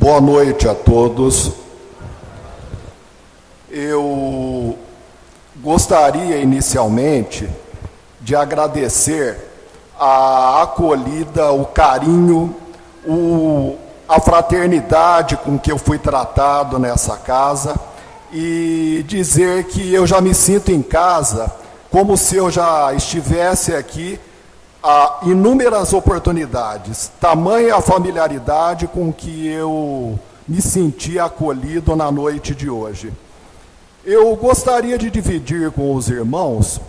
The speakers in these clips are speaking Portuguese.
Boa noite a todos. Eu gostaria inicialmente de agradecer a acolhida, o carinho, a fraternidade com que eu fui tratado nessa casa e dizer que eu já me sinto em casa, como se eu já estivesse aqui há inúmeras oportunidades. Tamanha a familiaridade com que eu me senti acolhido na noite de hoje. Eu gostaria de dividir com os irmãos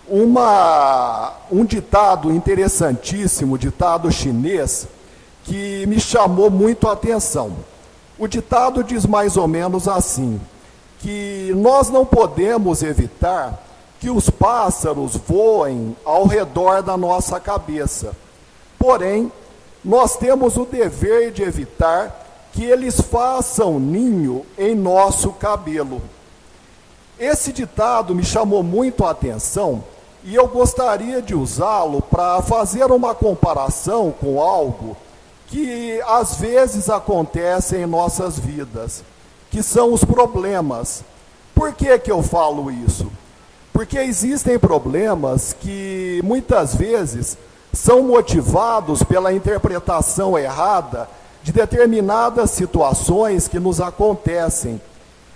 um ditado interessantíssimo, ditado chinês, que me chamou muito a atenção. O ditado diz mais ou menos assim, que nós não podemos evitar que os pássaros voem ao redor da nossa cabeça. Porém, nós temos o dever de evitar que eles façam ninho em nosso cabelo. Esse ditado me chamou muito a atenção e eu gostaria de usá-lo para fazer uma comparação com algo que às vezes acontece em nossas vidas, que são os problemas. Por que eu falo isso? Porque existem problemas que muitas vezes são motivados pela interpretação errada de determinadas situações que nos acontecem.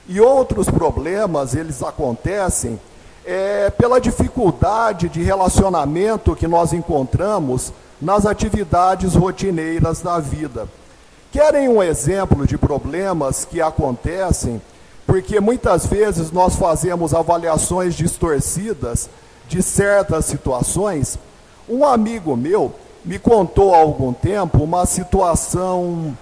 E outros problemas, eles acontecem pela dificuldade de relacionamento que nós encontramos nas atividades rotineiras da vida. Querem um exemplo de problemas que acontecem porque muitas vezes nós fazemos avaliações distorcidas de certas situações? Um amigo meu me contou há algum tempo uma situação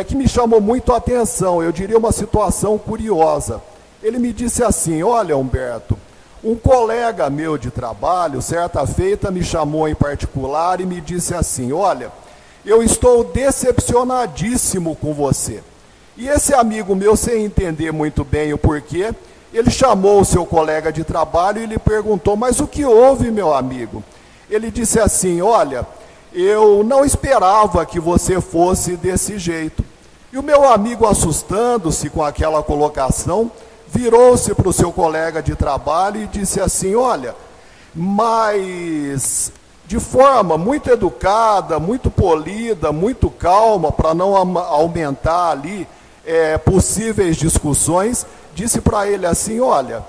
que me chamou muito a atenção, eu diria uma situação curiosa. Ele me disse assim: olha, Humberto, um colega meu de trabalho, certa feita, me chamou em particular e me disse assim: olha, eu estou decepcionadíssimo com você. E esse amigo meu, sem entender muito bem o porquê, ele chamou o seu colega de trabalho e lhe perguntou: mas o que houve, meu amigo? Ele disse assim: olha, eu não esperava que você fosse desse jeito. E o meu amigo, assustando-se com aquela colocação, virou-se para o seu colega de trabalho e disse assim: olha, mas de forma muito educada, muito polida, muito calma, para não aumentar ali possíveis discussões, disse para ele assim: olha,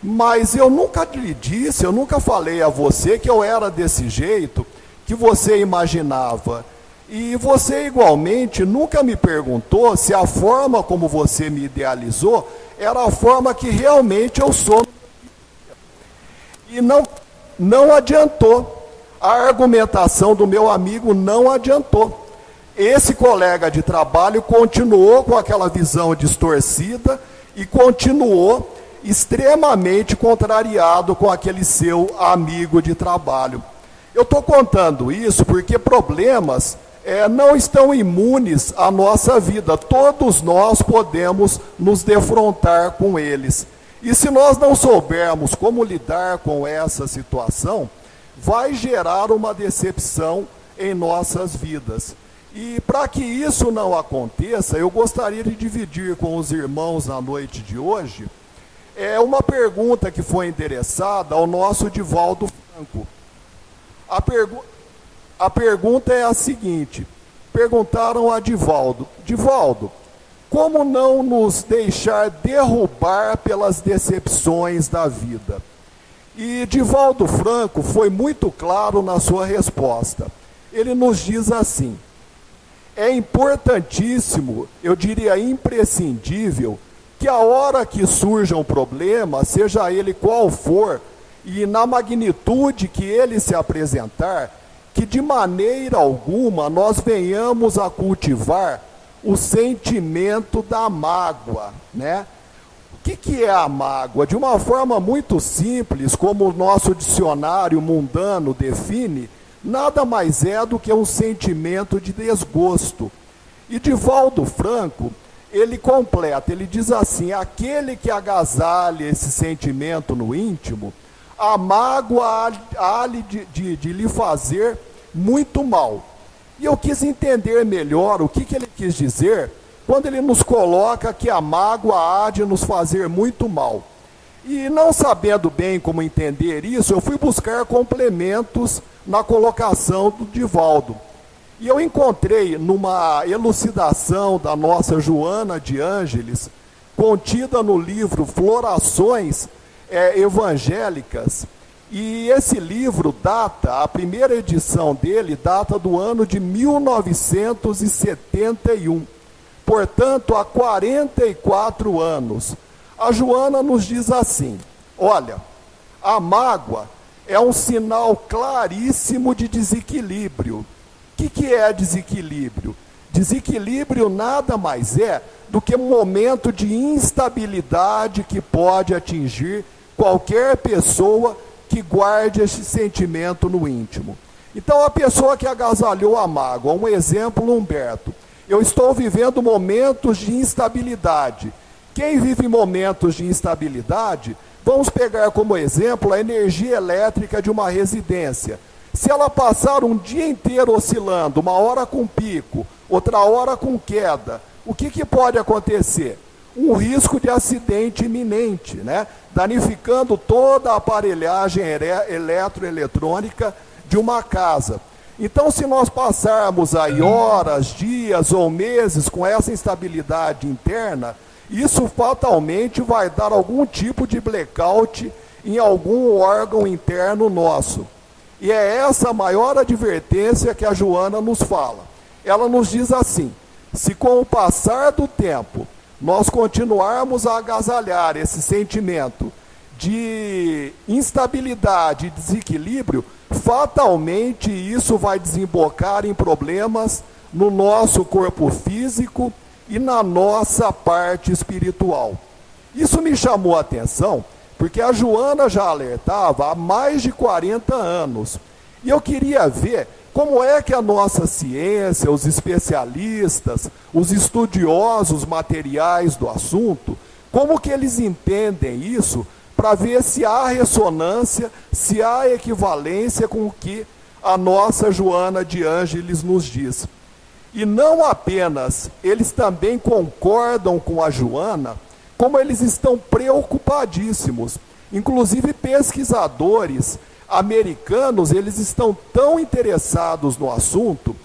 mas eu nunca lhe disse, eu nunca falei a você que eu era desse jeito que você imaginava. E você igualmente nunca me perguntou se a forma como você me idealizou era a forma que realmente eu sou. E não adiantou. A argumentação do meu amigo não adiantou. Esse colega de trabalho continuou com aquela visão distorcida e continuou extremamente contrariado com aquele seu amigo de trabalho. Eu estou contando isso porque problemas não estão imunes à nossa vida. Todos nós podemos nos defrontar com eles. E se nós não soubermos como lidar com essa situação, vai gerar uma decepção em nossas vidas. E para que isso não aconteça, eu gostaria de dividir com os irmãos na noite de hoje uma pergunta que foi endereçada ao nosso Divaldo Franco. A pergunta é a seguinte: perguntaram a Divaldo: Divaldo, como não nos deixar derrubar pelas decepções da vida? E Divaldo Franco foi muito claro na sua resposta. Ele nos diz assim: é importantíssimo, eu diria imprescindível, que a hora que surja um problema, seja ele qual for, e na magnitude que ele se apresentar, que de maneira alguma nós venhamos a cultivar o sentimento da mágoa, né? O que é a mágoa? De uma forma muito simples, como o nosso dicionário mundano define, nada mais é do que um sentimento de desgosto. E Divaldo Franco, ele completa, ele diz assim: aquele que agasalha esse sentimento no íntimo, a mágoa há de lhe fazer muito mal. E eu quis entender melhor o que ele quis dizer quando ele nos coloca que a mágoa há de nos fazer muito mal. E não sabendo bem como entender isso, eu fui buscar complementos na colocação do Divaldo. E eu encontrei numa elucidação da nossa Joana de Ângeles, contida no livro Florações Evangélicas, e esse livro data, a primeira edição dele data do ano de 1971, portanto há 44 anos. A Joana nos diz assim: olha, a mágoa é um sinal claríssimo de desequilíbrio. O que é desequilíbrio? Desequilíbrio nada mais é do que um momento de instabilidade que pode atingir qualquer pessoa que guarde esse sentimento no íntimo. Então, a pessoa que agasalhou a mágoa, um exemplo, Humberto, eu estou vivendo momentos de instabilidade. Quem vive momentos de instabilidade, vamos pegar como exemplo a energia elétrica de uma residência. Se ela passar um dia inteiro oscilando, uma hora com pico, outra hora com queda, o que pode acontecer? Um risco de acidente iminente, né? Danificando toda a aparelhagem eletroeletrônica de uma casa. Então, se nós passarmos aí horas, dias ou meses com essa instabilidade interna, isso fatalmente vai dar algum tipo de blackout em algum órgão interno nosso. E é essa a maior advertência que a Joana nos fala. Ela nos diz assim: se com o passar do tempo nós continuarmos a agasalhar esse sentimento de instabilidade e desequilíbrio, fatalmente isso vai desembocar em problemas no nosso corpo físico e na nossa parte espiritual. Isso me chamou a atenção, porque a Joana já alertava há mais de 40 anos. E eu queria ver como é que a nossa ciência, os especialistas, os estudiosos materiais do assunto, como que eles entendem isso, para ver se há ressonância, se há equivalência com o que a nossa Joana de Ângeles nos diz. E não apenas eles também concordam com a Joana, como eles estão preocupadíssimos. Inclusive pesquisadores americanos, eles estão tão interessados no assunto,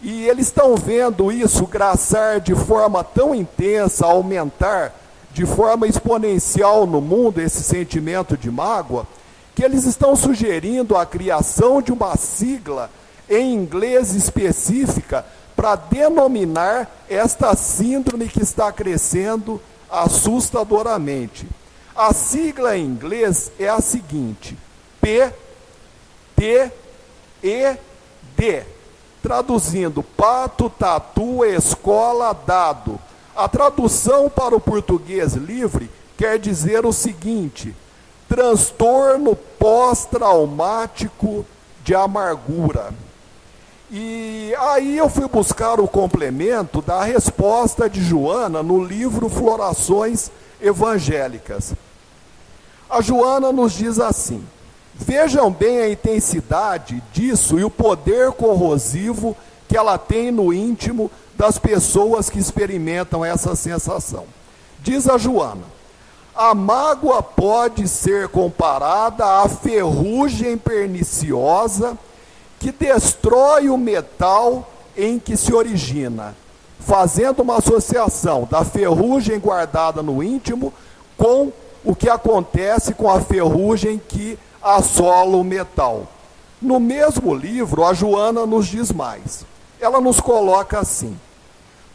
e eles estão vendo isso graçar de forma tão intensa, aumentar de forma exponencial no mundo esse sentimento de mágoa, que eles estão sugerindo a criação de uma sigla em inglês específica para denominar esta síndrome que está crescendo assustadoramente. A sigla em inglês é a seguinte: PTED, traduzindo pato, tatu, escola, dado. A tradução para o português livre quer dizer o seguinte: transtorno pós-traumático de amargura. E aí eu fui buscar o complemento da resposta de Joana no livro Florações Evangélicas. A Joana nos diz assim: vejam bem a intensidade disso e o poder corrosivo que ela tem no íntimo das pessoas que experimentam essa sensação. Diz a Joana: a mágoa pode ser comparada à ferrugem perniciosa que destrói o metal em que se origina, fazendo uma associação da ferrugem guardada no íntimo com o que acontece com a ferrugem que assola o metal. No mesmo livro, a Joana nos diz mais. Ela nos coloca assim: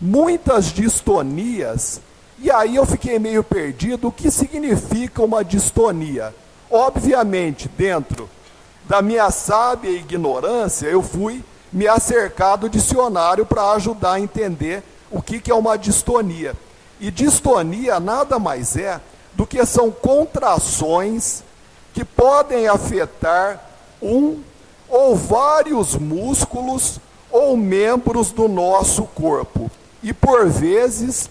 muitas distonias, e aí eu fiquei meio perdido, o que significa uma distonia? Obviamente, dentro da minha sábia ignorância, eu fui me acercar do dicionário para ajudar a entender o que é uma distonia. E distonia nada mais é do que são contrações que podem afetar um ou vários músculos ou membros do nosso corpo. E, por vezes,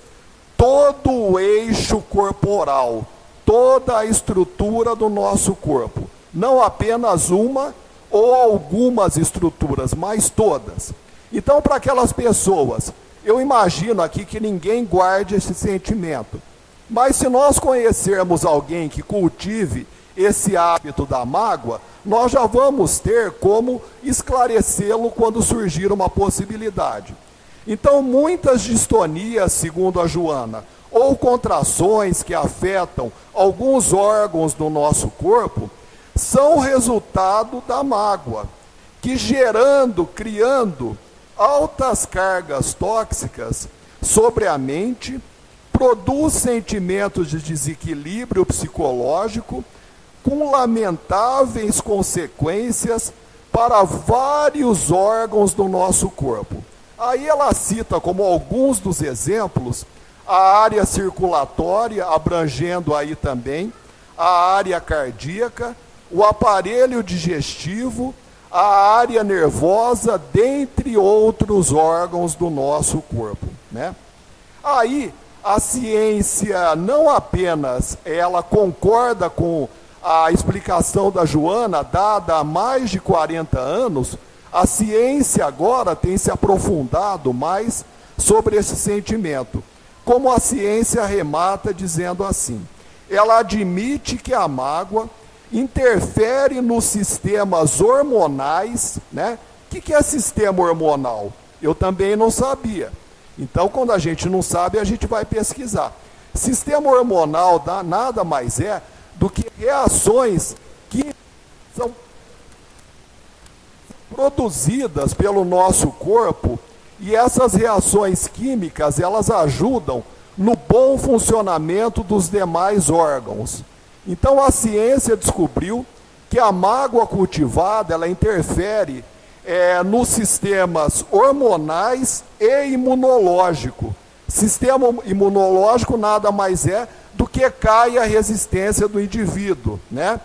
todo o eixo corporal, toda a estrutura do nosso corpo. Não apenas uma ou algumas estruturas, mas todas. Então, para aquelas pessoas eu imagino aqui que ninguém guarde esse sentimento. Mas se nós conhecermos alguém que cultive esse hábito da mágoa, nós já vamos ter como esclarecê-lo quando surgir uma possibilidade. Então, muitas distonias, segundo a Joana, ou contrações que afetam alguns órgãos do nosso corpo, são resultado da mágoa, que criando altas cargas tóxicas sobre a mente, produz sentimentos de desequilíbrio psicológico, com lamentáveis consequências para vários órgãos do nosso corpo. Aí ela cita como alguns dos exemplos a área circulatória, abrangendo aí também a área cardíaca, o aparelho digestivo, a área nervosa, dentre outros órgãos do nosso corpo, né? Aí a ciência não apenas ela concorda com a explicação da Joana, dada há mais de 40 anos, a ciência agora tem se aprofundado mais sobre esse sentimento. Como a ciência remata dizendo assim, ela admite que a mágoa interfere nos sistemas hormonais, né? O que é sistema hormonal? Eu também não sabia. Então, quando a gente não sabe, a gente vai pesquisar. Sistema hormonal nada mais é do que reações que são produzidas pelo nosso corpo, e essas reações químicas, elas ajudam no bom funcionamento dos demais órgãos. Então a ciência descobriu que a mágoa cultivada, ela interfere nos sistemas hormonais e imunológico. Sistema imunológico nada mais é do que cai a resistência do indivíduo, né?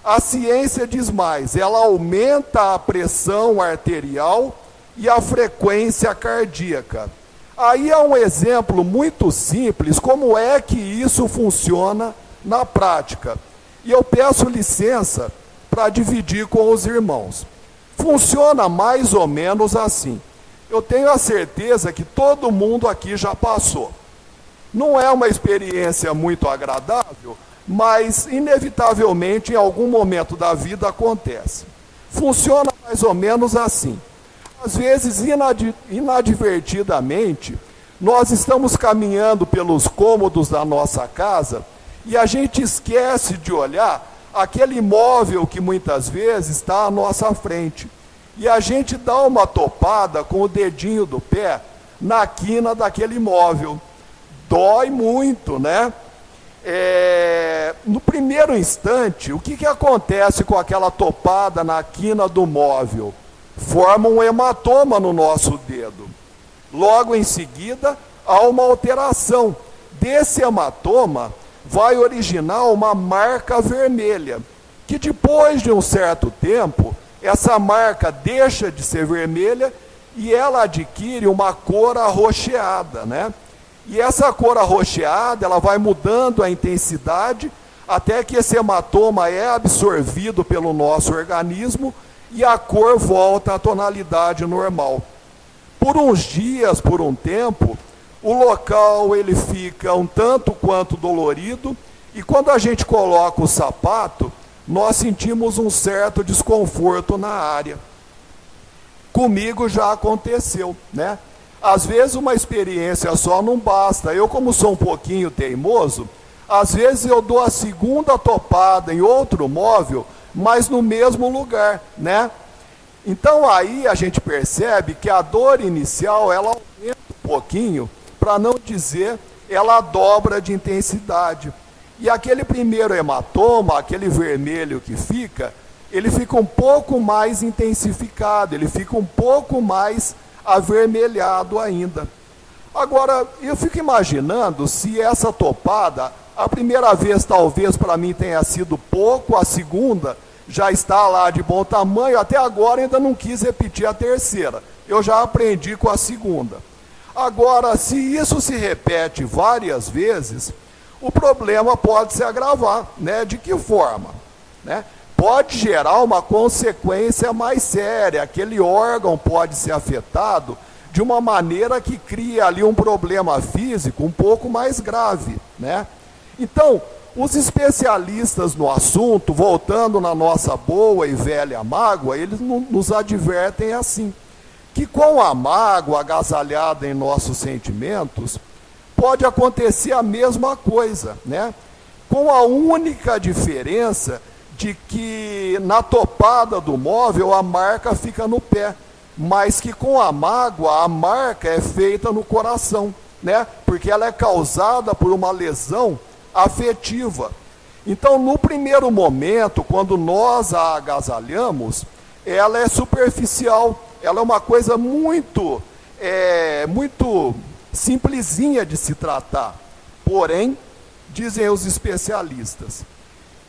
A ciência diz mais, ela aumenta a pressão arterial e a frequência cardíaca. Aí é um exemplo muito simples, como é que isso funciona na prática. E eu peço licença para dividir com os irmãos. Funciona mais ou menos assim. Eu tenho a certeza que todo mundo aqui já passou. Não é uma experiência muito agradável, mas inevitavelmente em algum momento da vida acontece. Funciona mais ou menos assim. Às vezes, inadvertidamente, nós estamos caminhando pelos cômodos da nossa casa e a gente esquece de olhar aquele imóvel que muitas vezes está à nossa frente. E a gente dá uma topada com o dedinho do pé na quina daquele imóvel. Dói muito, né? No primeiro instante, o que acontece com aquela topada na quina do móvel? Forma um hematoma no nosso dedo. Logo em seguida, há uma alteração. Desse hematoma, vai originar uma marca vermelha, que depois de um certo tempo, essa marca deixa de ser vermelha e ela adquire uma cor arroxeada, né? E essa cor arroxeada, ela vai mudando a intensidade até que esse hematoma é absorvido pelo nosso organismo e a cor volta à tonalidade normal. Por uns dias, por um tempo, o local ele fica um tanto quanto dolorido e quando a gente coloca o sapato, nós sentimos um certo desconforto na área. Comigo já aconteceu, né? Às vezes uma experiência só não basta. Eu, como sou um pouquinho teimoso, às vezes eu dou a segunda topada em outro móvel, mas no mesmo lugar, né? Então aí a gente percebe que a dor inicial, ela aumenta um pouquinho, para não dizer, ela dobra de intensidade. E aquele primeiro hematoma, aquele vermelho que fica, ele fica um pouco mais intensificado, ele fica um pouco mais avermelhado ainda. Agora, eu fico imaginando se essa topada, a primeira vez talvez para mim tenha sido pouco, a segunda já está lá de bom tamanho, até agora ainda não quis repetir a terceira. Eu já aprendi com a segunda. Agora, se isso se repete várias vezes, o problema pode se agravar, né? De que forma? Né? Pode gerar uma consequência mais séria, aquele órgão pode ser afetado de uma maneira que cria ali um problema físico um pouco mais grave, né? Então, os especialistas no assunto, voltando na nossa boa e velha mágoa, eles nos advertem assim, que com a mágoa agasalhada em nossos sentimentos, pode acontecer a mesma coisa, né? Com a única diferença de que na topada do móvel a marca fica no pé, mas que com a mágoa a marca é feita no coração, né? Porque ela é causada por uma lesão afetiva. Então, no primeiro momento, quando nós a agasalhamos, ela é superficial, ela é uma coisa muito simplesinha de se tratar. Porém, dizem os especialistas,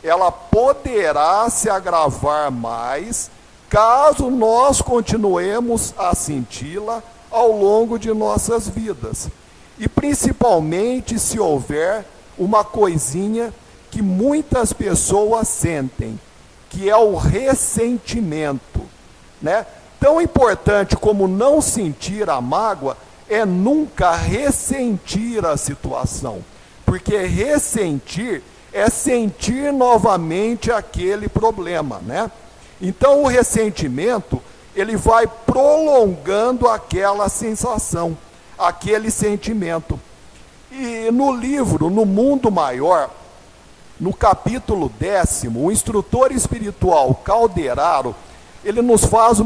ela poderá se agravar mais caso nós continuemos a senti-la ao longo de nossas vidas. E principalmente se houver uma coisinha que muitas pessoas sentem, que é o ressentimento, né? Tão importante como não sentir a mágoa é nunca ressentir a situação, porque ressentir é sentir novamente aquele problema, né? Então o ressentimento, ele vai prolongando aquela sensação, aquele sentimento. E no livro, No Mundo Maior, no capítulo 10º, o instrutor espiritual Calderaro, ele nos faz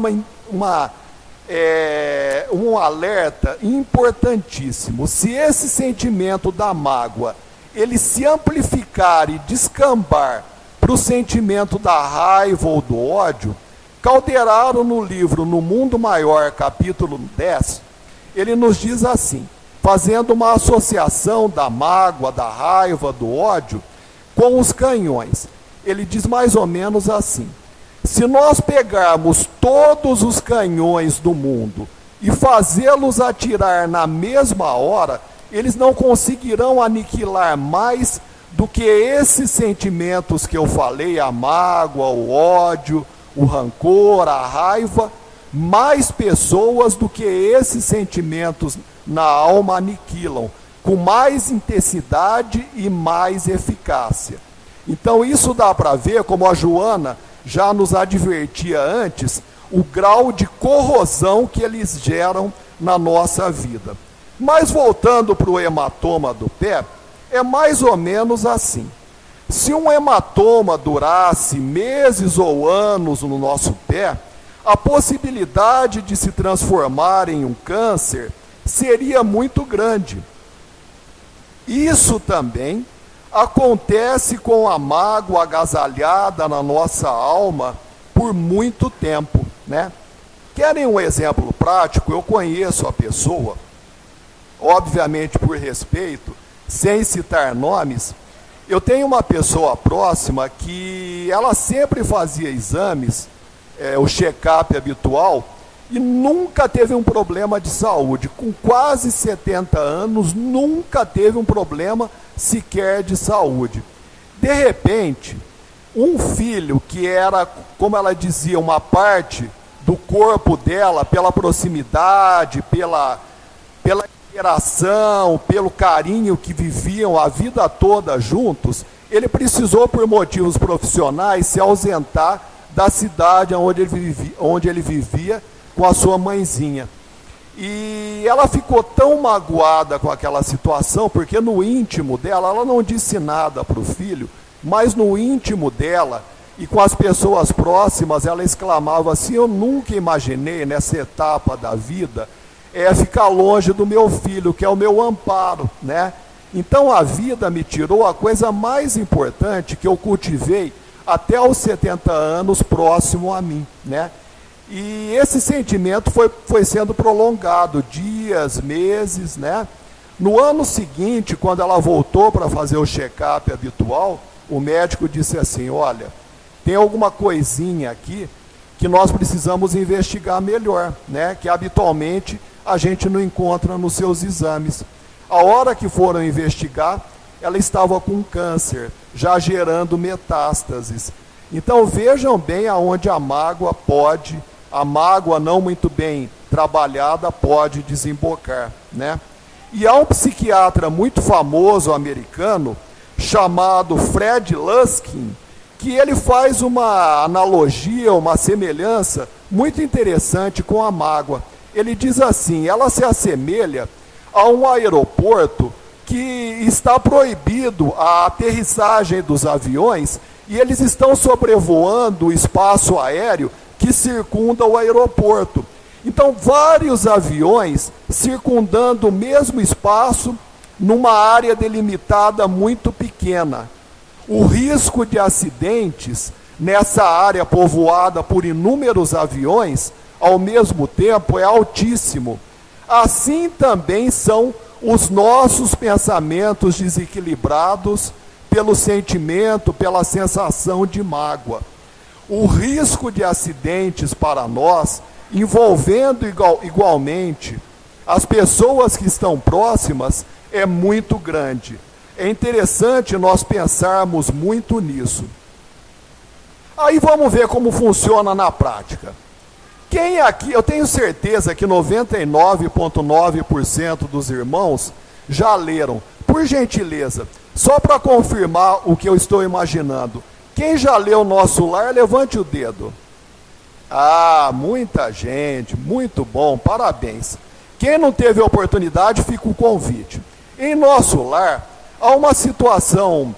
um alerta importantíssimo. Se esse sentimento da mágoa, ele se amplificar e descambar para o sentimento da raiva ou do ódio, Calderaro, no livro No Mundo Maior, capítulo 10, ele nos diz assim, fazendo uma associação da mágoa, da raiva, do ódio, com os canhões. Ele diz mais ou menos assim, se nós pegarmos todos os canhões do mundo e fazê-los atirar na mesma hora, eles não conseguirão aniquilar mais do que esses sentimentos que eu falei, a mágoa, o ódio, o rancor, a raiva, mais pessoas do que esses sentimentos na alma aniquilam, com mais intensidade e mais eficácia. Então isso dá para ver, como a Joana já nos advertia antes, o grau de corrosão que eles geram na nossa vida. Mas voltando para o hematoma do pé, é mais ou menos assim. Se um hematoma durasse meses ou anos no nosso pé, a possibilidade de se transformar em um câncer seria muito grande. Isso também acontece com a mágoa agasalhada na nossa alma por muito tempo, né? Querem um exemplo prático? Eu conheço a pessoa, obviamente por respeito, sem citar nomes. Eu tenho uma pessoa próxima que ela sempre fazia exames, o check-up habitual, e nunca teve um problema de saúde. Com quase 70 anos, nunca teve um problema sequer de saúde. De repente, um filho que era, como ela dizia, uma parte do corpo dela, pela proximidade, pela interação, pelo carinho que viviam a vida toda juntos, ele precisou, por motivos profissionais, se ausentar da cidade onde ele vivia com a sua mãezinha. E ela ficou tão magoada com aquela situação, porque no íntimo dela, ela não disse nada para o filho, mas no íntimo dela e com as pessoas próximas, ela exclamava assim, eu nunca imaginei nessa etapa da vida ficar longe do meu filho, que é o meu amparo, né? Então a vida me tirou a coisa mais importante que eu cultivei até os 70 anos próximo a mim, né? E esse sentimento foi sendo prolongado, dias, meses, né? No ano seguinte, quando ela voltou para fazer o check-up habitual, o médico disse assim, olha, tem alguma coisinha aqui que nós precisamos investigar melhor, né? Que habitualmente a gente não encontra nos seus exames. A hora que foram investigar, ela estava com câncer, já gerando metástases. Então vejam bem aonde a mágoa não muito bem trabalhada pode desembocar, né? E há um psiquiatra muito famoso americano, chamado Fred Luskin, que ele faz uma analogia, uma semelhança muito interessante com a mágoa. Ele diz assim: ela se assemelha a um aeroporto que está proibido a aterrissagem dos aviões e eles estão sobrevoando o espaço aéreo que circunda o aeroporto. Então, vários aviões circundando o mesmo espaço numa área delimitada muito pequena. O risco de acidentes nessa área povoada por inúmeros aviões, ao mesmo tempo, é altíssimo. Assim também são os nossos pensamentos desequilibrados pelo sentimento, pela sensação de mágoa. O risco de acidentes para nós, envolvendo igualmente as pessoas que estão próximas, é muito grande. É interessante nós pensarmos muito nisso. Aí vamos ver como funciona na prática. Quem aqui, eu tenho certeza que 99,9% dos irmãos já leram. Por gentileza, só para confirmar o que eu estou imaginando, quem já leu Nosso Lar, levante o dedo. Ah, muita gente, muito bom, parabéns. Quem não teve a oportunidade, fica o convite. Em Nosso Lar, há uma situação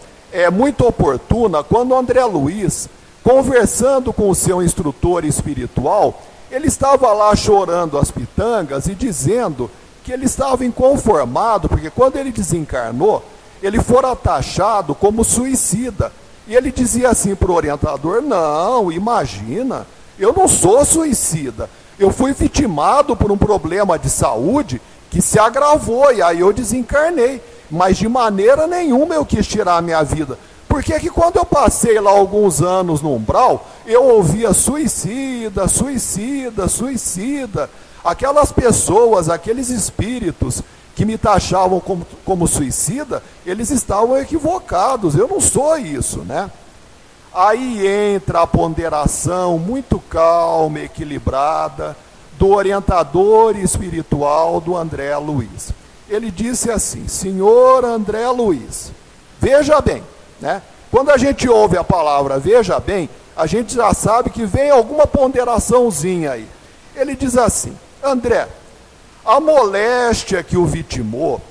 muito oportuna, quando o André Luiz, conversando com o seu instrutor espiritual, ele estava lá chorando as pitangas e dizendo que ele estava inconformado, porque quando ele desencarnou, ele fora taxado como suicida. E ele dizia assim para o orientador: não, imagina, eu não sou suicida, eu fui vitimado por um problema de saúde que se agravou, e aí eu desencarnei, mas de maneira nenhuma eu quis tirar a minha vida. Porque que quando eu passei lá alguns anos no umbral, eu ouvia suicida, suicida, suicida. Aquelas pessoas, aqueles espíritos que me taxavam como suicida, eles estavam equivocados, eu não sou isso, né? Aí entra a ponderação muito calma, equilibrada, do orientador espiritual do André Luiz. Ele disse assim: senhor André Luiz, veja bem, né? Quando a gente ouve a palavra veja bem, a gente já sabe que vem alguma ponderaçãozinha aí. Ele diz assim: André, a moléstia que o vitimou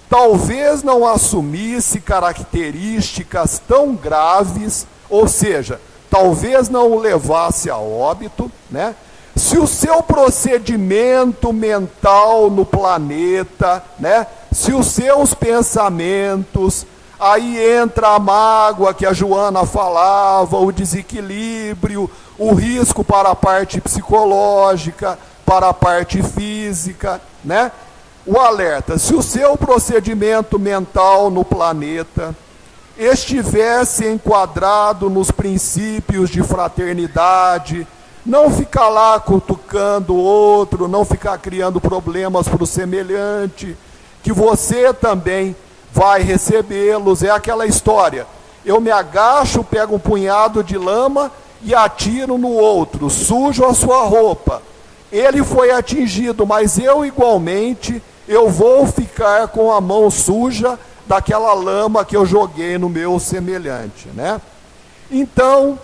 talvez não assumisse características tão graves, ou seja, talvez não o levasse a óbito, né? Se o seu procedimento mental no planeta, né? Se os seus pensamentos, aí entra a mágoa que a Joana falava, o desequilíbrio, o risco para a parte psicológica, para a parte física, né? O alerta: se o seu procedimento mental no planeta estivesse enquadrado nos princípios de fraternidade, não ficar lá cutucando o outro, não ficar criando problemas para o semelhante, que você também vai recebê-los. É aquela história: eu me agacho, pego um punhado de lama e atiro no outro, sujo a sua roupa. Ele foi atingido, mas eu igualmente, eu vou ficar com a mão suja daquela lama que eu joguei no meu semelhante, né? Então,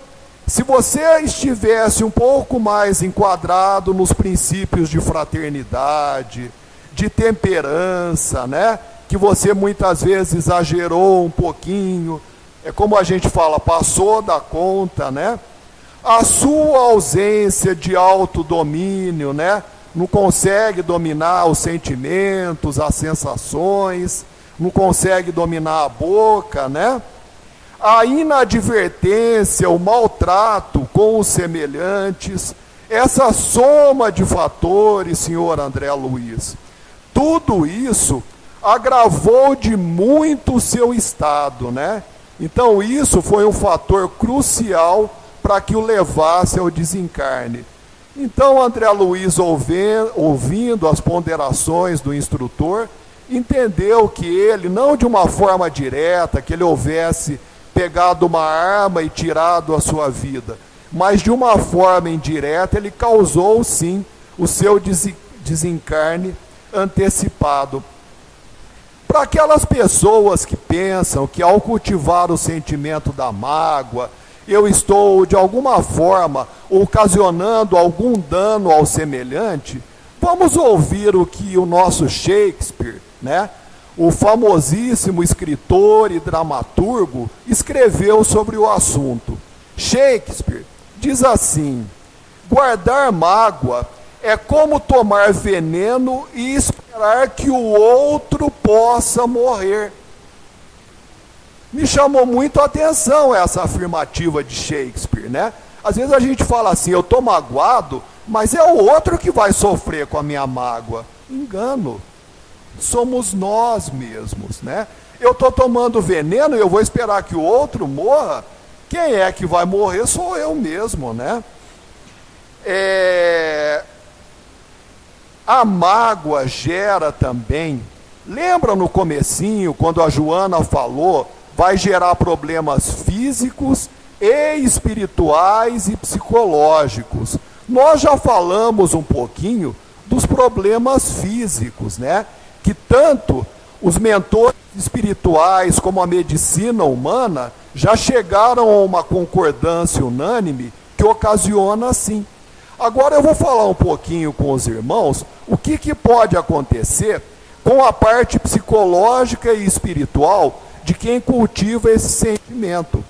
se você estivesse um pouco mais enquadrado nos princípios de fraternidade, de temperança, né? Que você muitas vezes exagerou um pouquinho, é como a gente fala, passou da conta, né? A sua ausência de autodomínio, né? Não consegue dominar os sentimentos, as sensações, não consegue dominar a boca, né? A inadvertência, o maltrato com os semelhantes, essa soma de fatores, senhor André Luiz, tudo isso agravou de muito o seu estado, né? Então isso foi um fator crucial para que o levasse ao desencarne. Então André Luiz, ouvindo as ponderações do instrutor, entendeu que ele, não de uma forma direta, que ele houvesse pegado uma arma e tirado a sua vida, mas de uma forma indireta, ele causou sim o seu desencarne antecipado. Para aquelas pessoas que pensam que ao cultivar o sentimento da mágoa, eu estou de alguma forma ocasionando algum dano ao semelhante, vamos ouvir o que o nosso Shakespeare, né, o famosíssimo escritor e dramaturgo, escreveu sobre o assunto. Shakespeare diz assim: guardar mágoa é como tomar veneno e esperar que o outro possa morrer. Me chamou muito a atenção essa afirmativa de Shakespeare, né? Às vezes a gente fala assim, eu estou magoado, mas é o outro que vai sofrer com a minha mágoa. Engano. Somos nós mesmos, né? Eu estou tomando veneno e eu vou esperar que o outro morra. Quem é que vai morrer sou eu mesmo, né? A mágoa gera também, lembra no comecinho, quando a Joana falou, vai gerar problemas físicos e espirituais e psicológicos. Nós já falamos um pouquinho dos problemas físicos, né? Que tanto os mentores espirituais como a medicina humana já chegaram a uma concordância unânime que ocasiona assim. Agora eu vou falar um pouquinho com os irmãos o que pode acontecer com a parte psicológica e espiritual de quem cultiva esse sentimento.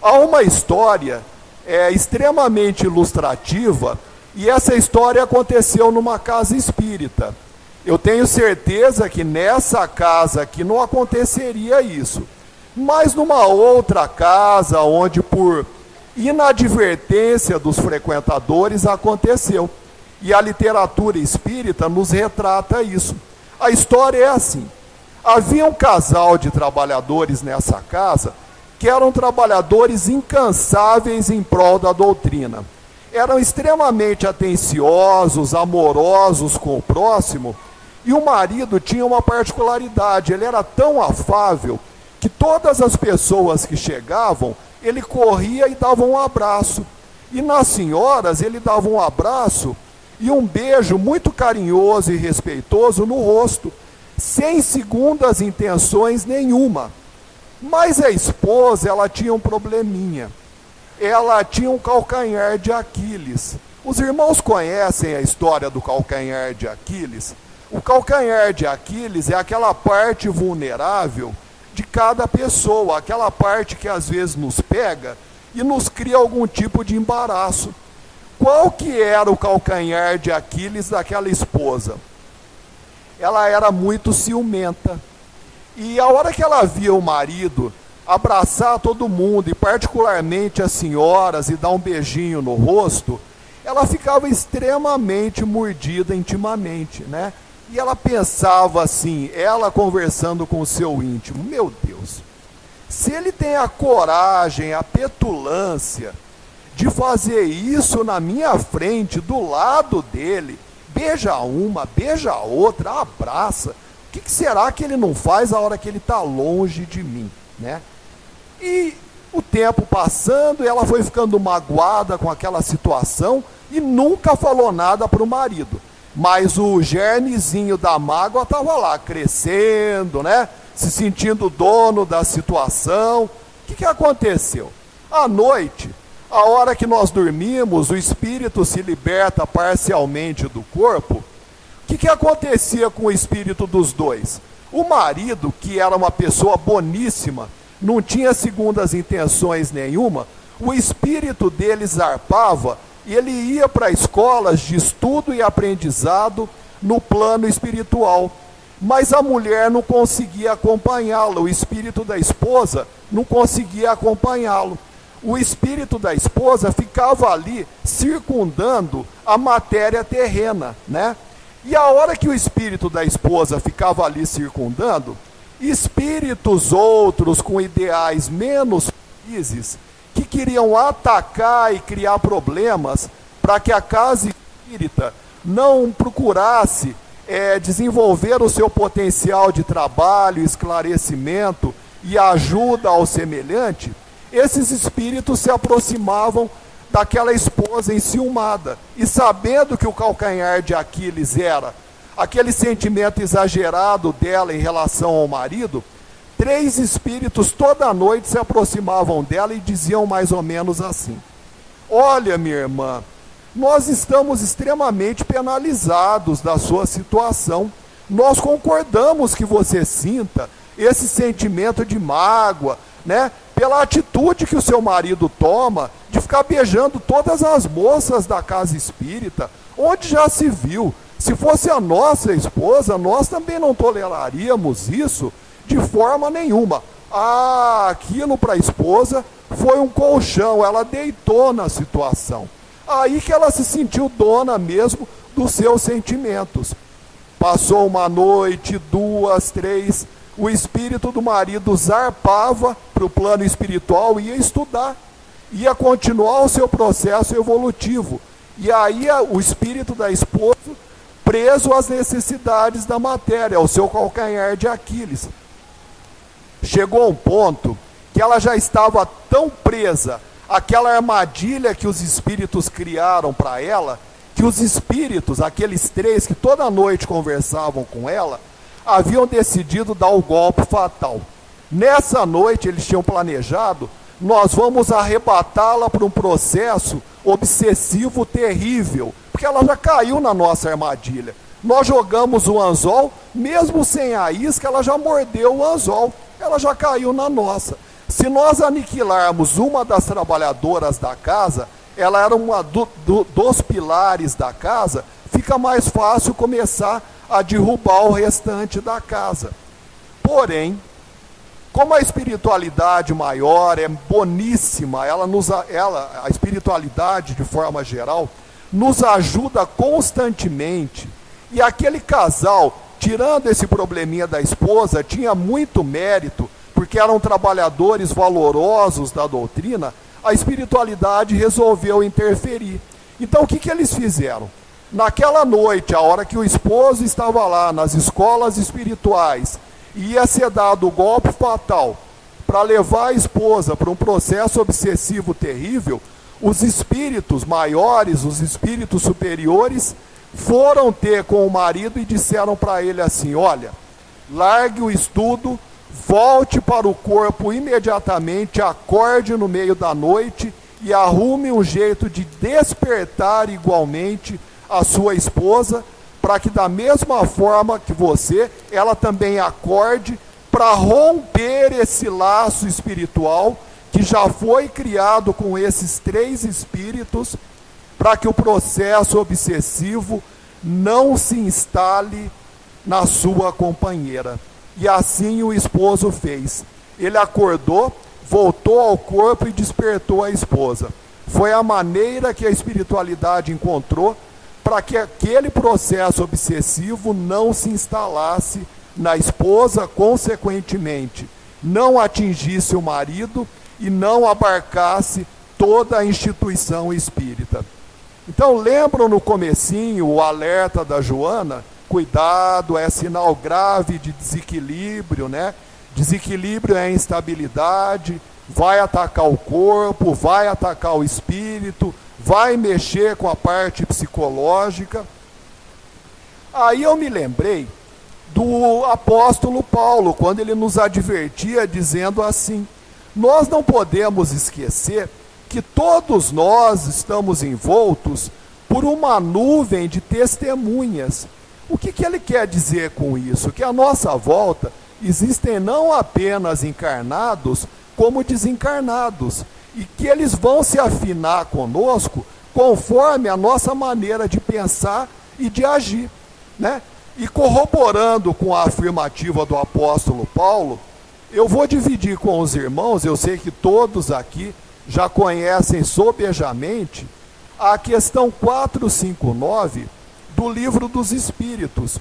Há uma história extremamente ilustrativa e essa história aconteceu numa casa espírita. Eu tenho certeza que nessa casa aqui não aconteceria isso, mas numa outra casa onde por inadvertência dos frequentadores aconteceu. E a literatura espírita nos retrata isso. A história é assim: havia um casal de trabalhadores nessa casa que eram trabalhadores incansáveis em prol da doutrina. Eram extremamente atenciosos, amorosos com o próximo, e o marido tinha uma particularidade: ele era tão afável que todas as pessoas que chegavam, ele corria e dava um abraço. E nas senhoras, ele dava um abraço e um beijo muito carinhoso e respeitoso no rosto, sem segundas intenções nenhuma. Mas a esposa, ela tinha um probleminha. Ela tinha um calcanhar de Aquiles. Os irmãos conhecem a história do calcanhar de Aquiles? O calcanhar de Aquiles é aquela parte vulnerável de cada pessoa, aquela parte que às vezes nos pega e nos cria algum tipo de embaraço. Qual que era o calcanhar de Aquiles daquela esposa? Ela era muito ciumenta. E a hora que ela via o marido abraçar todo mundo, e particularmente as senhoras, e dar um beijinho no rosto, ela ficava extremamente mordida intimamente, né? E ela pensava assim, ela conversando com o seu íntimo: meu Deus, se ele tem a coragem, a petulância de fazer isso na minha frente, do lado dele, beija uma, beija a outra, abraça, o que será que ele não faz a hora que ele está longe de mim, né? E o tempo passando, ela foi ficando magoada com aquela situação e nunca falou nada para o marido. Mas o germezinho da mágoa estava lá, crescendo, né? Se sentindo dono da situação. O que aconteceu? À noite, a hora que nós dormimos, o espírito se liberta parcialmente do corpo. O que acontecia com o espírito dos dois? O marido, que era uma pessoa boníssima, não tinha segundas intenções nenhuma, o espírito dele zarpava e ele ia para escolas de estudo e aprendizado no plano espiritual. Mas a mulher não conseguia acompanhá-lo, o espírito da esposa não conseguia acompanhá-lo. O espírito da esposa ficava ali circundando a matéria terrena, né? E a hora que o espírito da esposa ficava ali circundando, espíritos outros com ideais menos felizes, que queriam atacar e criar problemas para que a casa espírita não procurasse desenvolver o seu potencial de trabalho, esclarecimento e ajuda ao semelhante, esses espíritos se aproximavam daquela esposa enciumada. E sabendo que o calcanhar de Aquiles era aquele sentimento exagerado dela em relação ao marido, 3 espíritos toda noite se aproximavam dela e diziam mais ou menos assim: olha, minha irmã, nós estamos extremamente penalizados da sua situação. Nós concordamos que você sinta esse sentimento de mágoa, né, pela atitude que o seu marido toma de ficar beijando todas as moças da casa espírita, onde já se viu. Se fosse a nossa esposa, nós também não toleraríamos isso de forma nenhuma. Aquilo para a esposa foi um colchão, ela deitou na situação. Aí que ela se sentiu dona mesmo dos seus sentimentos. Passou uma noite, 2, 3, o espírito do marido zarpava para o plano espiritual e ia estudar, ia continuar o seu processo evolutivo. E aí o espírito da esposa preso às necessidades da matéria, ao seu calcanhar de Aquiles. Chegou a um ponto que ela já estava tão presa àquela armadilha que os espíritos criaram para ela, que os espíritos, aqueles 3 que toda noite conversavam com ela, haviam decidido dar o golpe fatal. Nessa noite eles tinham planejado: nós vamos arrebatá-la para um processo obsessivo terrível, porque ela já caiu na nossa armadilha. Nós jogamos o anzol, mesmo sem a isca, ela já mordeu o anzol, ela já caiu na nossa. Se nós aniquilarmos uma das trabalhadoras da casa, ela era uma dos pilares da casa, fica mais fácil começar a derrubar o restante da casa. Porém, como a espiritualidade maior é boníssima, a espiritualidade de forma geral, nos ajuda constantemente. E aquele casal, tirando esse probleminha da esposa, tinha muito mérito, porque eram trabalhadores valorosos da doutrina. A espiritualidade resolveu interferir. Então o que eles fizeram? Naquela noite, a hora que o esposo estava lá nas escolas espirituais, ia ser dado o golpe fatal para levar a esposa para um processo obsessivo terrível, os espíritos maiores, os espíritos superiores, foram ter com o marido e disseram para ele assim: olha, largue o estudo, volte para o corpo imediatamente, acorde no meio da noite e arrume um jeito de despertar igualmente a sua esposa, para que da mesma forma que você, ela também acorde, para romper esse laço espiritual que já foi criado com esses 3 espíritos, para que o processo obsessivo não se instale na sua companheira. E assim o esposo fez. Ele acordou, voltou ao corpo e despertou a esposa. Foi a maneira que a espiritualidade encontrou para que aquele processo obsessivo não se instalasse na esposa, consequentemente, não atingisse o marido e não abarcasse toda a instituição espírita. Então, lembram no comecinho o alerta da Joana? Cuidado, é sinal grave de desequilíbrio, né? Desequilíbrio é instabilidade, vai atacar o corpo, vai atacar o espírito, vai mexer com a parte psicológica. Aí eu me lembrei do apóstolo Paulo, quando ele nos advertia dizendo assim: nós não podemos esquecer que todos nós estamos envoltos por uma nuvem de testemunhas. O que ele quer dizer com isso? Que à nossa volta existem não apenas encarnados, como desencarnados, e que eles vão se afinar conosco conforme a nossa maneira de pensar e de agir, né? E corroborando com a afirmativa do apóstolo Paulo, eu vou dividir com os irmãos, eu sei que todos aqui já conhecem sobejamente, a questão 459 do Livro dos Espíritos.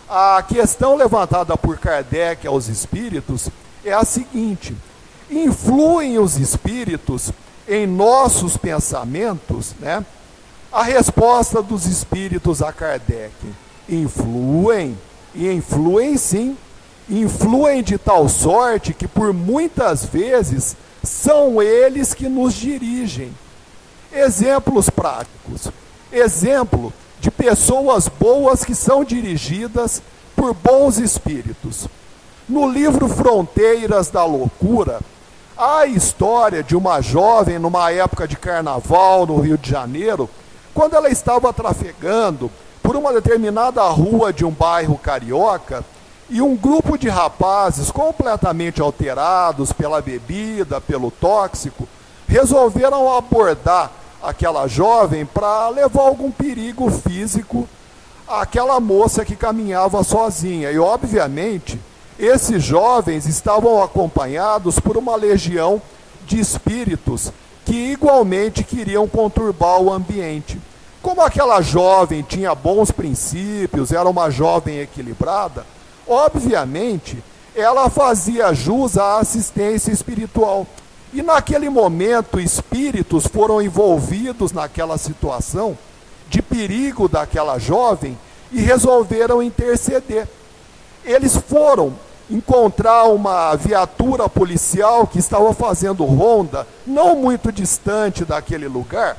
A questão levantada por Kardec aos espíritos é a seguinte: influem os espíritos em nossos pensamentos, né? A resposta dos espíritos a Kardec: influem, e influem sim, influem de tal sorte que por muitas vezes são eles que nos dirigem. Exemplos práticos. Exemplo de pessoas boas que são dirigidas por bons espíritos. No livro Fronteiras da Loucura, há a história de uma jovem numa época de carnaval no Rio de Janeiro, quando ela estava trafegando por uma determinada rua de um bairro carioca, e um grupo de rapazes completamente alterados pela bebida, pelo tóxico, resolveram abordar aquela jovem para levar algum perigo físico àquela moça que caminhava sozinha. E, obviamente, esses jovens estavam acompanhados por uma legião de espíritos que igualmente queriam conturbar o ambiente. Como aquela jovem tinha bons princípios, era uma jovem equilibrada, obviamente, ela fazia jus à assistência espiritual. E naquele momento, espíritos foram envolvidos naquela situação de perigo daquela jovem e resolveram interceder. Eles foram encontrar uma viatura policial que estava fazendo ronda, não muito distante daquele lugar,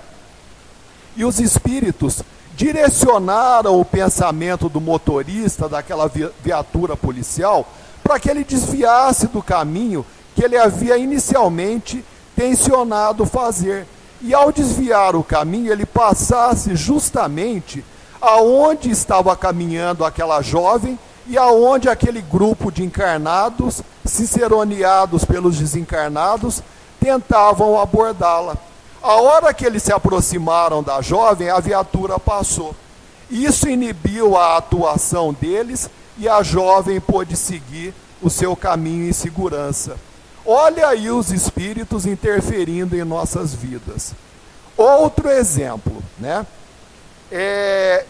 e os espíritos direcionaram o pensamento do motorista daquela viatura policial para que ele desviasse do caminho que ele havia inicialmente tensionado fazer. E ao desviar o caminho, ele passasse justamente aonde estava caminhando aquela jovem e aonde aquele grupo de encarnados, ciceroneados pelos desencarnados, tentavam abordá-la. A hora que eles se aproximaram da jovem, a viatura passou. Isso inibiu a atuação deles e a jovem pôde seguir o seu caminho em segurança. Olha aí os espíritos interferindo em nossas vidas. Outro exemplo, né?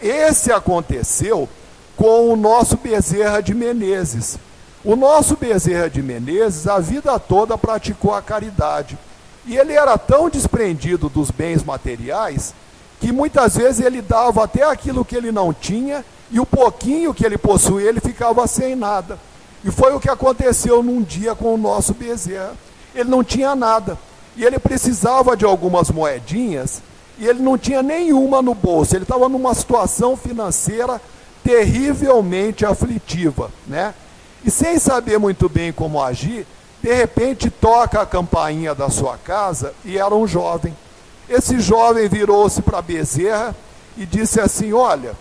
Esse aconteceu com o nosso Bezerra de Menezes. O nosso Bezerra de Menezes, a vida toda praticou a caridade. E ele era tão desprendido dos bens materiais que muitas vezes ele dava até aquilo que ele não tinha e o pouquinho que ele possuía ele ficava sem nada. E foi o que aconteceu num dia com o nosso Bezerra. Ele não tinha nada e ele precisava de algumas moedinhas e ele não tinha nenhuma no bolso. Ele estava numa situação financeira terrivelmente aflitiva, né? E sem saber muito bem como agir, de repente toca a campainha da sua casa e era um jovem. Esse jovem virou-se para Bezerra e disse assim: olha,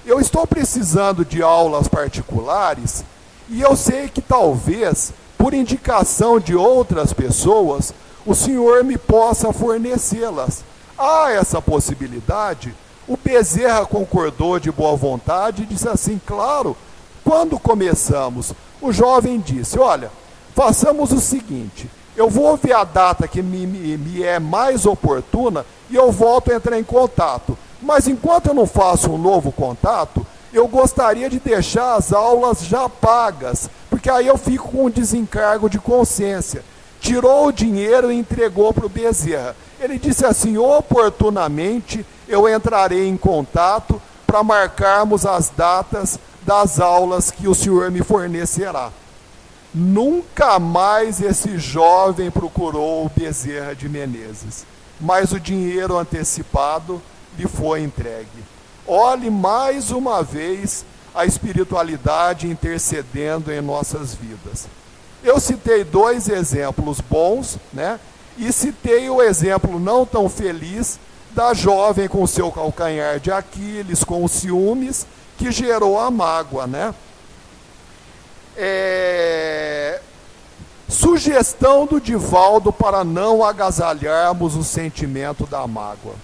eu estou precisando de aulas particulares e eu sei que talvez, por indicação de outras pessoas, o senhor me possa fornecê-las. Há essa possibilidade? O Bezerra concordou de boa vontade e disse assim: claro, quando começamos? O jovem disse: olha, façamos o seguinte, eu vou ver a data que me é mais oportuna e eu volto a entrar em contato. Mas enquanto eu não faço um novo contato, eu gostaria de deixar as aulas já pagas, porque aí eu fico com um desencargo de consciência. Tirou o dinheiro e entregou para o Bezerra. Ele disse assim: oportunamente eu entrarei em contato para marcarmos as datas das aulas que o senhor me fornecerá. Nunca mais esse jovem procurou o Bezerra de Menezes, mas o dinheiro antecipado lhe foi entregue. Olhe mais uma vez a espiritualidade intercedendo em nossas vidas. Eu citei dois exemplos bons, né? E citei o exemplo não tão feliz da jovem com seu calcanhar de Aquiles, com os ciúmes, que gerou a mágoa, né? Sugestão do Divaldo para não agasalharmos o sentimento da mágoa.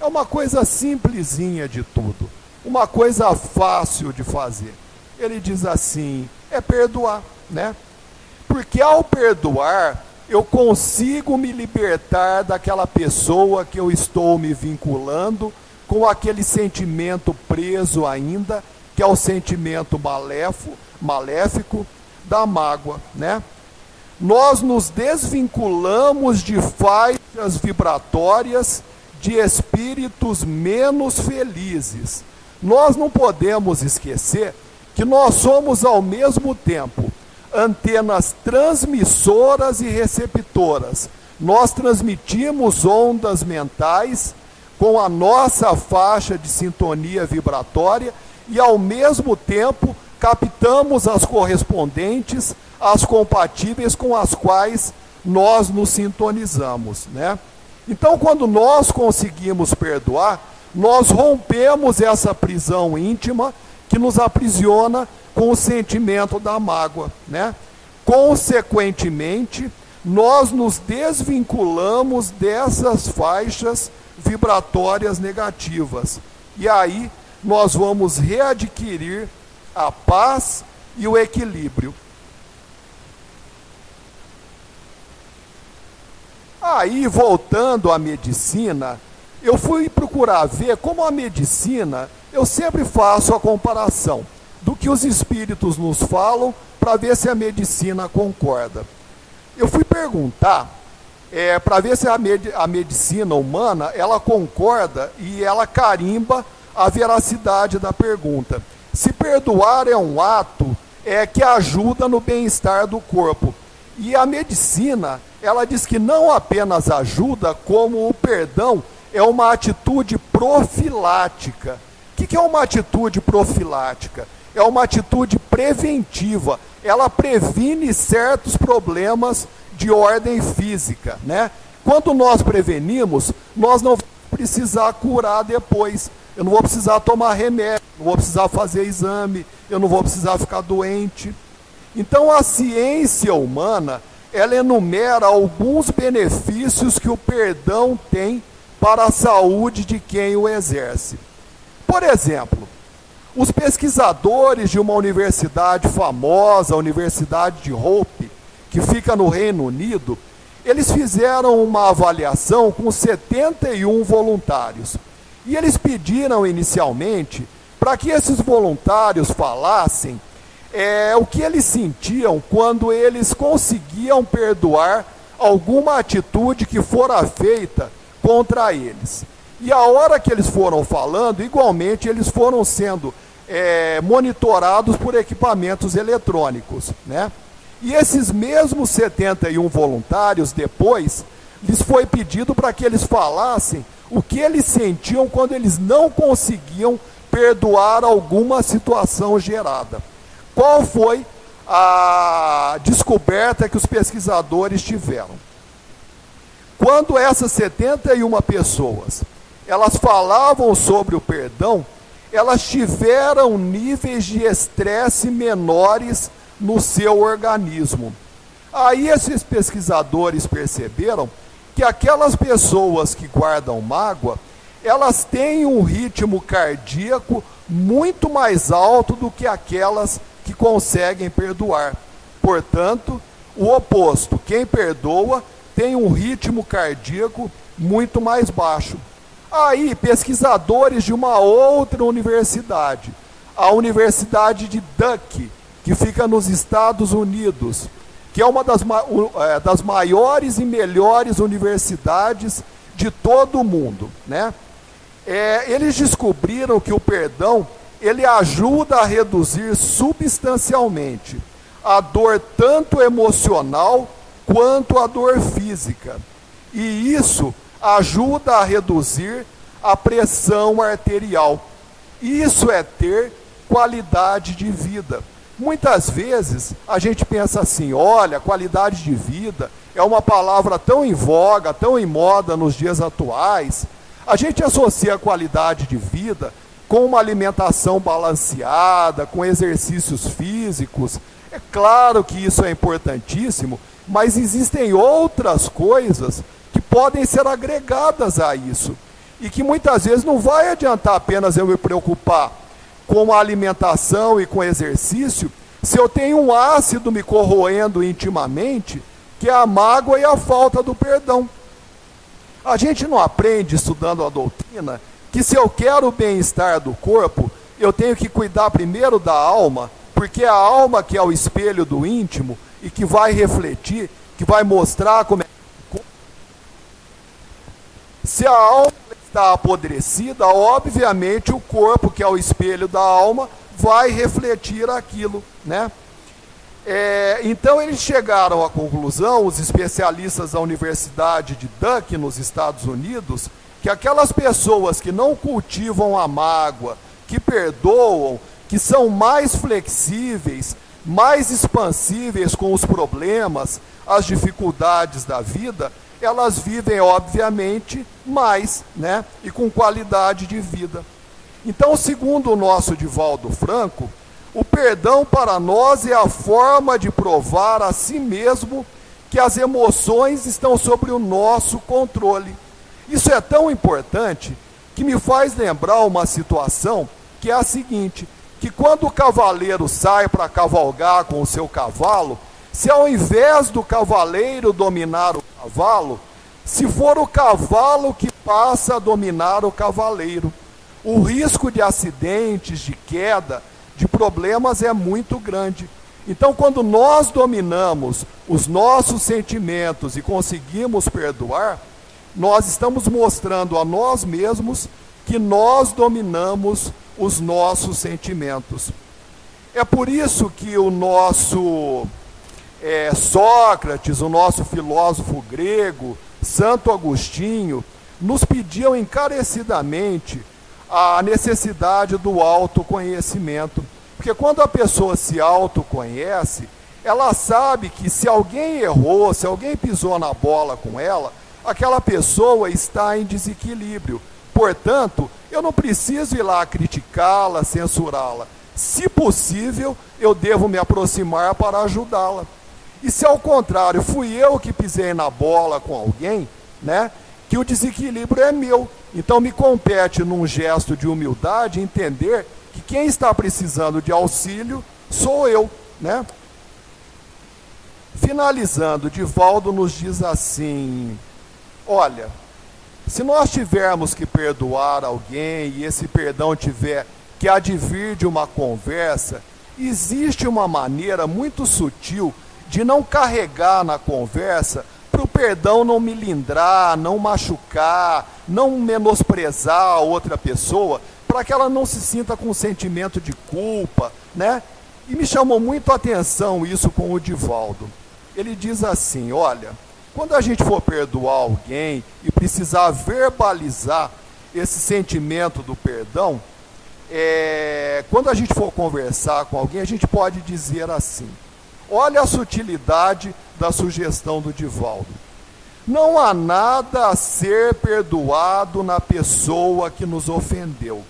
É uma coisa simplesinha de tudo, uma coisa fácil de fazer. Ele diz assim: é perdoar, né? Porque ao perdoar, eu consigo me libertar daquela pessoa que eu estou me vinculando com aquele sentimento preso ainda, que é o sentimento maléfico da mágoa, né? Nós nos desvinculamos de faixas vibratórias de espíritos menos felizes. Nós não podemos esquecer que nós somos ao mesmo tempo antenas transmissoras e receptoras nós transmitimos ondas mentais com a nossa faixa de sintonia vibratória e, ao mesmo tempo, captamos as correspondentes, as compatíveis com as quais nós nos sintonizamos, né? Então, quando nós conseguimos perdoar, nós rompemos essa prisão íntima que nos aprisiona com o sentimento da mágoa, né? Consequentemente, nós nos desvinculamos dessas faixas vibratórias negativas. E aí nós vamos readquirir a paz e o equilíbrio. Aí, voltando à medicina, eu fui procurar ver como a medicina, eu sempre faço a comparação do que os espíritos nos falam para ver se a medicina concorda. Eu fui perguntar para ver se a medicina humana, ela concorda e ela carimba a veracidade da pergunta. Se perdoar é um ato que ajuda no bem-estar do corpo. E a medicina, ela diz que não apenas ajuda, como o perdão é uma atitude profilática. O que é uma atitude profilática? É uma atitude preventiva. Ela previne certos problemas de ordem física, né? Quando nós prevenimos, nós não vamos precisar curar depois. Eu não vou precisar tomar remédio, não vou precisar fazer exame, eu não vou precisar ficar doente. Então, a ciência humana, ela enumera alguns benefícios que o perdão tem para a saúde de quem o exerce. Por exemplo, os pesquisadores de uma universidade famosa, a Universidade de Hope, que fica no Reino Unido, eles fizeram uma avaliação com 71 voluntários. E eles pediram inicialmente para que esses voluntários falassem o que eles sentiam quando eles conseguiam perdoar alguma atitude que fora feita contra eles. E a hora que eles foram falando, igualmente eles foram sendo monitorados por equipamentos eletrônicos, né? E esses mesmos 71 voluntários, depois, lhes foi pedido para que eles falassem o que eles sentiam quando eles não conseguiam perdoar alguma situação gerada. Qual foi a descoberta que os pesquisadores tiveram? Quando essas 71 pessoas, elas falavam sobre o perdão, elas tiveram níveis de estresse menores no seu organismo. Aí esses pesquisadores perceberam que aquelas pessoas que guardam mágoa, elas têm um ritmo cardíaco muito mais alto do que aquelas que conseguem perdoar. Portanto, o oposto, quem perdoa tem um ritmo cardíaco muito mais baixo. Aí, pesquisadores de uma outra universidade, a Universidade de Duke, que fica nos Estados Unidos, que é uma das maiores e melhores universidades de todo o mundo, né? Eles descobriram que o perdão, ele ajuda a reduzir substancialmente a dor tanto emocional quanto a dor física. E isso ajuda a reduzir a pressão arterial. Isso é ter qualidade de vida. Muitas vezes a gente pensa assim, olha, qualidade de vida é uma palavra tão em voga, tão em moda nos dias atuais. A gente associa a qualidade de vida com uma alimentação balanceada, com exercícios físicos. É claro que isso é importantíssimo, mas existem outras coisas que podem ser agregadas a isso. E que muitas vezes não vai adiantar apenas eu me preocupar com a alimentação e com exercício, se eu tenho um ácido me corroendo intimamente, que é a mágoa e a falta do perdão. A gente não aprende, estudando a doutrina, que se eu quero o bem-estar do corpo, eu tenho que cuidar primeiro da alma, porque é a alma que é o espelho do íntimo e que vai refletir, que vai mostrar como é. Se a alma está apodrecida, obviamente o corpo, que é o espelho da alma, vai refletir aquilo, né? Então eles chegaram à conclusão, os especialistas da Universidade de Duke, nos Estados Unidos, que aquelas pessoas que não cultivam a mágoa, que perdoam, que são mais flexíveis, mais expansíveis com os problemas, as dificuldades da vida, elas vivem, obviamente, mais, né? E com qualidade de vida. Então, segundo o nosso Divaldo Franco, o perdão para nós é a forma de provar a si mesmo que as emoções estão sob o nosso controle. Isso é tão importante que me faz lembrar uma situação que é a seguinte, que quando o cavaleiro sai para cavalgar com o seu cavalo, se ao invés do cavaleiro dominar o cavalo, se for o cavalo que passa a dominar o cavaleiro, o risco de acidentes, de queda, de problemas é muito grande. Então, quando nós dominamos os nossos sentimentos e conseguimos perdoar, nós estamos mostrando a nós mesmos que nós dominamos os nossos sentimentos. É por isso que o nosso Sócrates, o nosso filósofo grego, Santo Agostinho, nos pediam encarecidamente a necessidade do autoconhecimento. Porque quando a pessoa se autoconhece, ela sabe que se alguém errou, se alguém pisou na bola com ela, aquela pessoa está em desequilíbrio. Portanto, eu não preciso ir lá criticá-la, censurá-la. Se possível, eu devo me aproximar para ajudá-la. E se ao contrário, fui eu que pisei na bola com alguém, né, que o desequilíbrio é meu. Então me compete, num gesto de humildade, entender que quem está precisando de auxílio sou eu, né? Finalizando, Divaldo nos diz assim, olha, se nós tivermos que perdoar alguém e esse perdão tiver que advir de uma conversa, existe uma maneira muito sutil de não carregar na conversa para o perdão não melindrar, não machucar, não menosprezar a outra pessoa, para que ela não se sinta com um sentimento de culpa, né? E me chamou muito a atenção isso com o Divaldo. Ele diz assim, olha, quando a gente for perdoar alguém e precisar verbalizar esse sentimento do perdão, quando a gente for conversar com alguém, a gente pode dizer assim, olha a sutilidade da sugestão do Divaldo. Não há nada a ser perdoado na pessoa que nos ofendeu.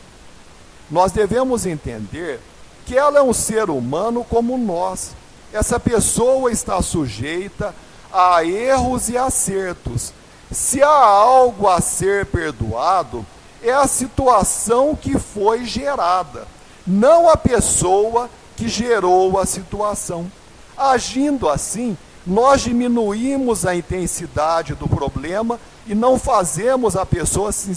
Nós devemos entender que ela é um ser humano como nós. Essa pessoa está sujeita a erros e acertos. Se há algo a ser perdoado, é a situação que foi gerada, não a pessoa que gerou a situação. Agindo assim, nós diminuímos a intensidade do problema e não fazemos a pessoa se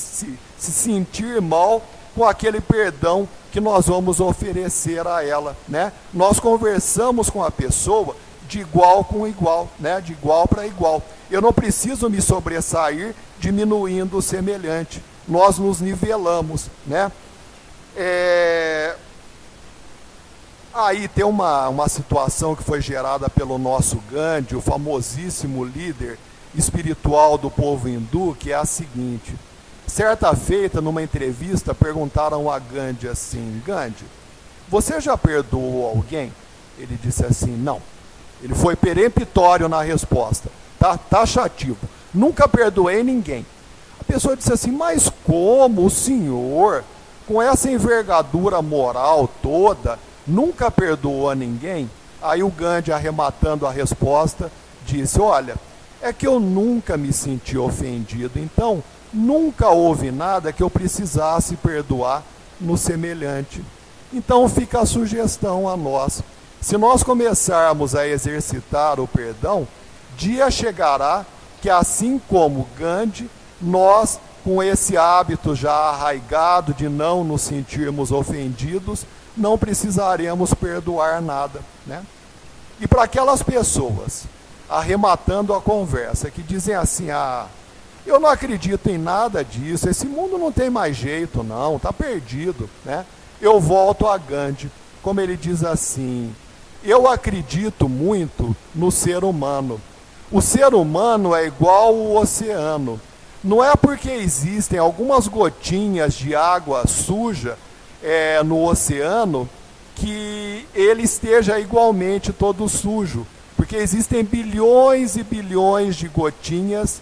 sentir mal com aquele perdão que nós vamos oferecer a ela, né? Nós conversamos com a pessoa de igual com igual, né? De igual para igual. Eu não preciso me sobressair diminuindo o semelhante. Nós nos nivelamos, né? Aí tem uma situação que foi gerada pelo nosso Gandhi, o famosíssimo líder espiritual do povo hindu, que é a seguinte. Certa feita, numa entrevista, perguntaram a Gandhi assim, Gandhi, você já perdoou alguém? Ele disse assim, não. Ele foi peremptório na resposta, taxativo. Nunca perdoei ninguém. A pessoa disse assim, mas como o senhor, com essa envergadura moral toda, nunca perdoou a ninguém? Aí o Gandhi, arrematando a resposta, disse, olha, é que eu nunca me senti ofendido, então nunca houve nada que eu precisasse perdoar no semelhante. Então fica a sugestão a nós. Se nós começarmos a exercitar o perdão, dia chegará que, assim como Gandhi, nós, com esse hábito já arraigado de não nos sentirmos ofendidos, não precisaremos perdoar nada, né? E para aquelas pessoas, arrematando a conversa, que dizem assim, eu não acredito em nada disso, esse mundo não tem mais jeito não, está perdido, né? Eu volto a Gandhi, como ele diz assim, Eu acredito muito no ser humano. O ser humano é igual ao oceano. Não é porque existem algumas gotinhas de água suja no oceano que ele esteja igualmente todo sujo. Porque existem bilhões e bilhões de gotinhas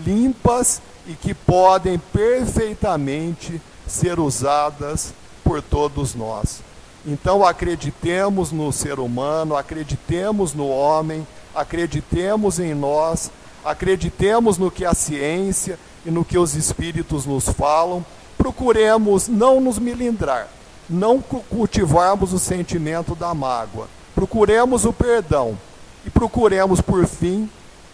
limpas e que podem perfeitamente ser usadas por todos nós. Então acreditemos no ser humano, acreditemos no homem, acreditemos em nós, acreditemos no que a ciência e no que os espíritos nos falam, procuremos não nos melindrar, não cultivarmos o sentimento da mágoa, procuremos o perdão e procuremos, por fim,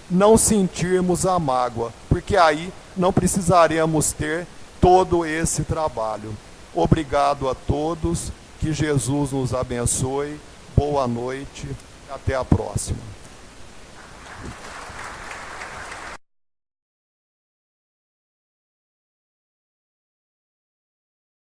não sentirmos a mágoa, porque aí não precisaremos ter todo esse trabalho. Obrigado a todos. Que Jesus nos abençoe. Boa noite. Até a próxima.